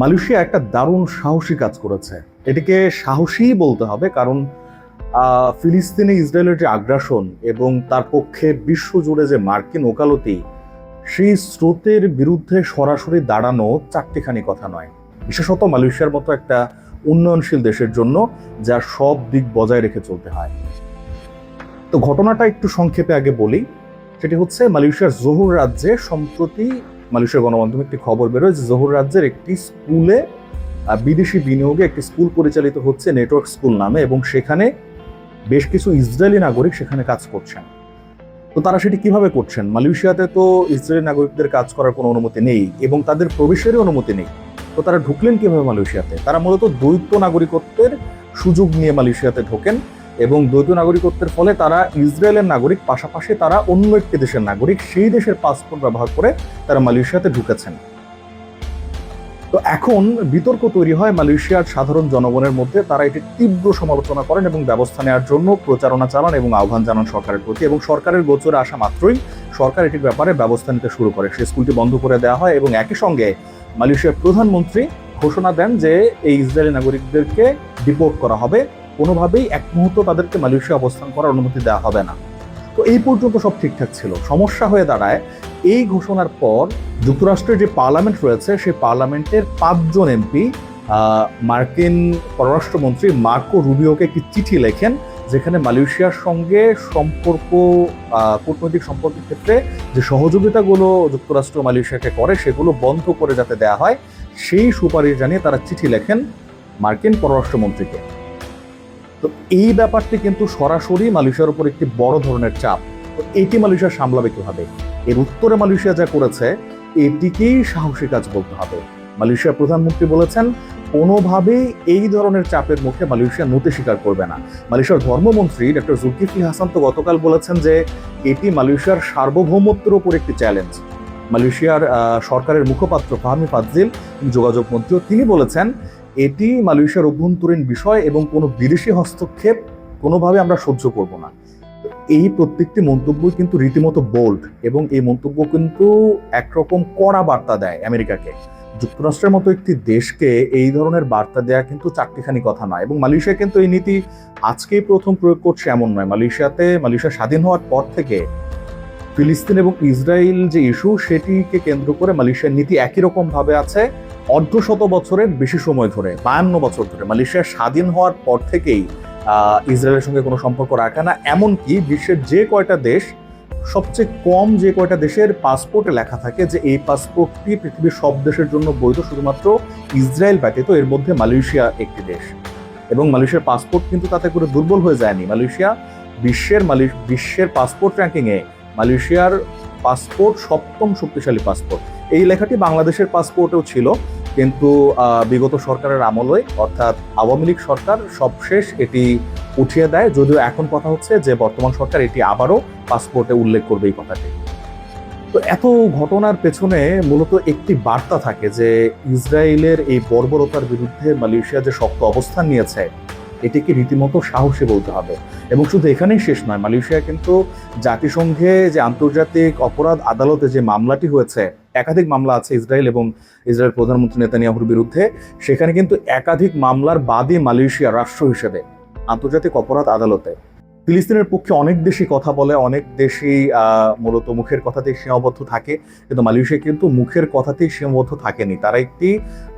Malaysia একটা দারুণ সাহসী কাজ করেছে। এটিকে সাহসী বলতে হবে, কারণ ফিলিস্তিনে ইসরায়েলের যে আগ্রাসন এবং তার পক্ষে বিশ্বজুড়ে যে মার্কিন ওকালতি, সেই স্রোতের বিরুদ্ধে সরাসরি দাঁড়ানো চারটিখানি কথা নয়, বিশেষত মালয়েশিয়ার মতো একটা উন্নয়নশীল দেশের জন্য, যা সব দিক বজায় রেখে চলতে হয়। তো ঘটনাটা একটু সংক্ষেপে আগে বলি। সেটি হচ্ছে, মালয়েশিয়ার জোহর রাজ্যে সম্প্রতি মালয়েশিয়ার গণমাধ্যমে একটি খবর বেরোয় যে জোহর রাজ্যের একটি স্কুলে বিদেশি বিনিয়োগে একটি স্কুল পরিচালিত হচ্ছে নেটওয়ার্ক স্কুল নামে, এবং সেখানে বেশ কিছু ইসরায়েলি নাগরিক সেখানে কাজ করছেন। তো তারা সেটি কিভাবে করছেন? মালয়েশিয়াতে তো ইসরায়েলি নাগরিকদের কাজ করার কোনো অনুমতি নেই এবং তাদের প্রবেশেরই অনুমতি নেই। তো তারা ঢুকলেন কিভাবে মালয়েশিয়াতে? তারা মূলত দ্বৈত নাগরিকত্বের সুযোগ নিয়ে মালয়েশিয়াতে ঢোকেন, এবং দ্বৈত নাগরিকত্বের ফলে তারা ইসরায়েলের নাগরিক, পাশাপাশি তারা অন্য একটি দেশের নাগরিক, সেই দেশের পাসপোর্ট ব্যবহার করে তারা মালয়েশিয়াতে ঢুকেছেন। তো এখন বিতর্ক তৈরি হয় মালয়েশিয়ার সাধারণ জনগণের মধ্যে। তারা এটি তীব্র সমালোচনা করেন এবং ব্যবস্থা নেওয়ার জন্য প্রচারণা চালান এবং আহ্বান জানান সরকারের প্রতি, এবং সরকারের গোচরে আসা মাত্রই সরকার এটির ব্যাপারে ব্যবস্থা নিতে শুরু করে। সেই স্কুলটি বন্ধ করে দেওয়া হয় এবং একই সঙ্গে মালয়েশিয়ার প্রধানমন্ত্রী ঘোষণা দেন যে এই ইসরায়েলি নাগরিকদেরকে ডিপোর্ট করা হবে, কোনোভাবেই এক মুহূর্ত তাদেরকে মালয়েশিয়া অবস্থান করার অনুমতি দেওয়া হবে না। তো এই পর্যন্ত সব ঠিকঠাক ছিল। সমস্যা হয়ে দাঁড়ায় এই ঘোষণার পর যুক্তরাষ্ট্রের যে পার্লামেন্ট রয়েছে, সেই পার্লামেন্টের 5জন এমপি মার্কিন পররাষ্ট্রমন্ত্রী মার্কো রুবিওকে একটি চিঠি লেখেন, যেখানে মালয়েশিয়ার সঙ্গে সম্পর্ক, কূটনৈতিক সম্পর্কের ক্ষেত্রে যে সহযোগিতাগুলো যুক্তরাষ্ট্র মালয়েশিয়াকে করে সেগুলো বন্ধ করে যাতে দেয়া হয়, সেই সুপারিশ জানিয়ে তারা চিঠি লেখেন মার্কিন পররাষ্ট্রমন্ত্রীকে। তো এই ব্যাপারটি কিন্তু সরাসরি মালয়েশিয়ার উপর একটি বড় ধরনের চাপ। তো এটি মালয়েশিয়া সামলাবে কিভাবে? এর উত্তরে মালয়েশিয়া যা করেছে এটিকেই সাহসী কাজ বলতে হবে। মালয়েশিয়ার প্রধানমন্ত্রী বলেছেন, কোনোভাবেই এই ধরনের চাপের মুখে মালয়েশিয়া নতি স্বীকার করবে না। মালয়েশিয়ার ধর্মমন্ত্রী ডক্টর জুলকিফলি হাসান তো গতকাল বলেছেন যে এটি মালয়েশিয়ার সার্বভৌমত্বের উপর একটি চ্যালেঞ্জ। মালয়েশিয়ার সরকারের মুখপাত্র ফাহমি ফাজিল, যোগাযোগ মন্ত্রীও, তিনি বলেছেন এটি মালয়েশিয়ার অভ্যন্তরীণ বিষয় এবং কোনো বিদেশি হস্তক্ষেপ কোনোভাবে আমরা সহ্য করব না। এই প্রত্যেকটি মন্তব্যই কিন্তু রীতিমতো বোল্ড, এবং এই মন্তব্য কিন্তু একরকম কড়া বার্তা দেয় আমেরিকাকে। যুক্তরাষ্ট্রের মতো একটি দেশকে এই ধরনের বার্তা দেয়া কিন্তু চারটিখানি কথা নয়, এবং মালয়েশিয়া কিন্তু এই নীতি আজকেই প্রথম প্রয়োগ করছে এমন নয়। মালয়েশিয়া স্বাধীন হওয়ার পর থেকে ফিলিস্তিন এবং ইসরায়েল যে ইস্যু, সেটিকে কেন্দ্র করে মালয়েশিয়ার নীতি একই রকম ভাবে আছে অর্ধশত বছরের বেশি সময় ধরে, 52 বছর ধরে। মালয়েশিয়া স্বাধীন হওয়ার পর থেকেই ইসরায়েলের সঙ্গে কোনো সম্পর্ক রাখে না। এমনকি বিশ্বের যে কয়টা দেশ, সবচেয়ে কম যে কয়টা দেশের পাসপোর্টে লেখা থাকে যে এই পাসপোর্টটি পৃথিবীর সব দেশের জন্য বৈধ, শুধুমাত্র ইসরায়েল ব্যতীত, এর মধ্যে মালয়েশিয়া একটি দেশ। এবং মালয়েশিয়ার পাসপোর্ট কিন্তু তাতে করে দুর্বল হয়ে যায়নি। মালয়েশিয়া বিশ্বের পাসপোর্ট র্যাঙ্কিংয়ে মালয়েশিয়ার পাসপোর্ট 7ম শক্তিশালী পাসপোর্ট। এই লেখাটি বাংলাদেশের পাসপোর্টেও ছিল, কিন্তু বিগত সরকারের আমলে, অর্থাৎ আওয়ামী লীগ সরকার সবশেষ এটি উঠিয়ে দেয়। যদিও এখন কথা হচ্ছে যে বর্তমান সরকার এটি আবারও পাসপোর্টে উল্লেখ করবে এই কথাটি। তো এত ঘটনার পেছনে মূলত একটি বার্তা থাকে যে ইসরায়েলের এই বর্বরতার বিরুদ্ধে মালয়েশিয়া যে শক্ত অবস্থান নিয়েছে, এটিকে রীতিমতো সাহসী বলতে হবে। এবং শুধু এখানেই শেষ নয়, মালয়েশিয়া কিন্তু জাতিসংঘে যে আন্তর্জাতিক অপরাধ আদালতে যে মামলাটি হয়েছে, একাধিক মামলা আছে ইসরায়েল এবং ইসরায়েল প্রধানমন্ত্রী নেতানিয়াহুর বিরুদ্ধে, সেখানে কিন্তু একাধিক মামলার বাদী মালয়েশিয়া রাষ্ট্র হিসেবে আন্তর্জাতিক অপরাধ আদালতে। ফিলিস্তিনের পক্ষে অনেক দেশই কথা বলে, অনেক দেশই মূলত মুখের কথাতেই সীমাবদ্ধ থাকে, কিন্তু মালয়েশিয়া কিন্তু মুখের কথাতেই সীমাবদ্ধ থাকেনি। তারা একটি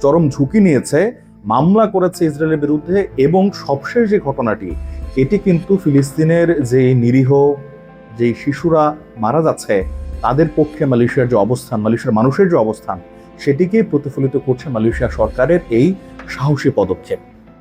চরম ঝুঁকি নিয়েছে, মামলা করেছে ইসরায়েলের বিরুদ্ধে। এবং সবশেষ যে ঘটনাটি, এটি কিন্তু ফিলিস্তিনের যে নিরীহ যে শিশুরা মারা যাচ্ছে, তাদের পক্ষে মালয়েশিয়ার যে অবস্থান, মালয়েশিয়ার মানুষের যে অবস্থান, সেটিকেই প্রতিফলিত করছে মালয়েশিয়া সরকারের এই সাহসী পদক্ষেপ।